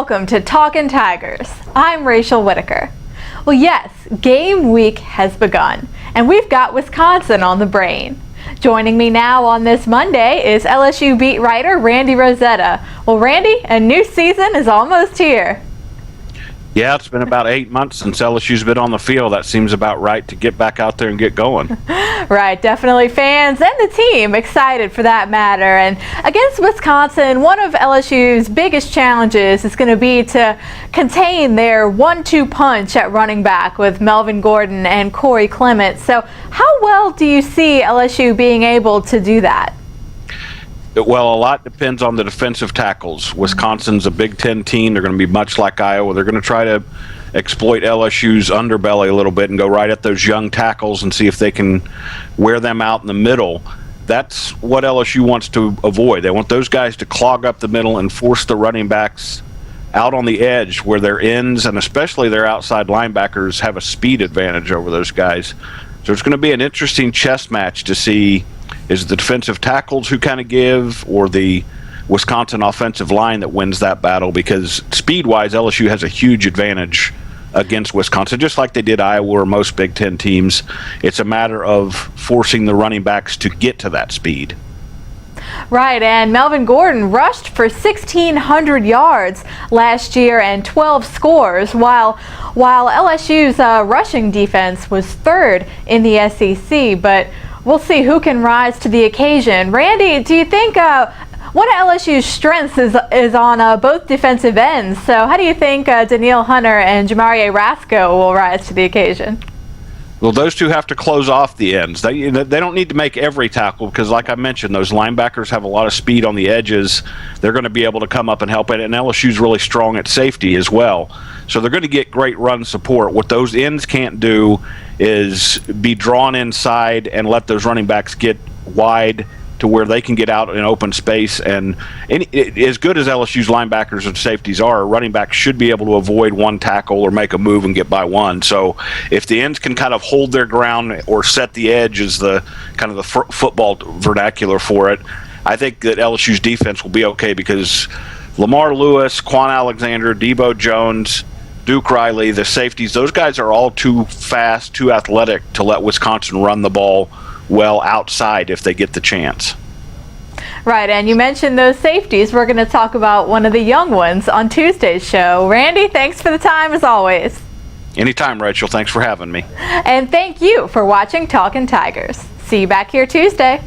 welcome to Talkin Tigers. I'm Rachel Whittaker. Well, yes, game week has begun, and we've got Wisconsin on the brain. Joining me now on this Monday is LSU beat writer Randy Rosetta. Well, Randy, a new season is almost here. Yeah, it's been about 8 months since LSU's been on the field. That seems about right to get back out there and get going. Right, definitely fans and the team excited for that matter. And against Wisconsin, one of LSU's biggest challenges is going to be to contain their 1-2 punch at running back with Melvin Gordon and Corey Clement. So how well do you see LSU being able to do that? Well, a lot depends on the defensive tackles. Wisconsin's a Big Ten team. They're going to be much like Iowa. They're going to try to exploit LSU's underbelly a little bit and go right at those young tackles and see if they can wear them out in the middle. That's what LSU wants to avoid. They want those guys to clog up the middle and force the running backs out on the edge where their ends and especially their outside linebackers have a speed advantage over those guys. So it's going to be an interesting chess match to see is the defensive tackles who kind of give or the Wisconsin offensive line that wins that battle, because speed-wise LSU has a huge advantage against Wisconsin, just like they did Iowa or most Big Ten teams. It's a matter of forcing the running backs to get to that speed. Right, and Melvin Gordon rushed for 1,600 yards last year and 12 scores, while LSU's rushing defense was third in the SEC. But we'll see who can rise to the occasion. Randy, do you think one of LSU's strengths is on both defensive ends? So how do you think Danielle Hunter and Jamarie Rasco will rise to the occasion? Well, those two have to close off the ends. They don't need to make every tackle because, like I mentioned, those linebackers have a lot of speed on the edges. They're going to be able to come up and help it, and LSU's really strong at safety as well. So they're going to get great run support. What those ends can't do is be drawn inside and let those running backs get wide to where they can get out in open space. And as good as LSU's linebackers and safeties are, running backs should be able to avoid one tackle or make a move and get by one. So if the ends can kind of hold their ground or set the edge, is the kind of the football vernacular for it, I think that LSU's defense will be okay, because Lamar Lewis, Quan Alexander, Debo Jones, Duke Riley, the safeties, those guys are all too fast, too athletic to let Wisconsin run the ball well outside if they get the chance. Right, and you mentioned those safeties. We're going to talk about one of the young ones on Tuesday's show. Randy, thanks for the time as always. Anytime, Rachel. Thanks for having me. And thank you for watching Talkin Tigers. See you back here Tuesday.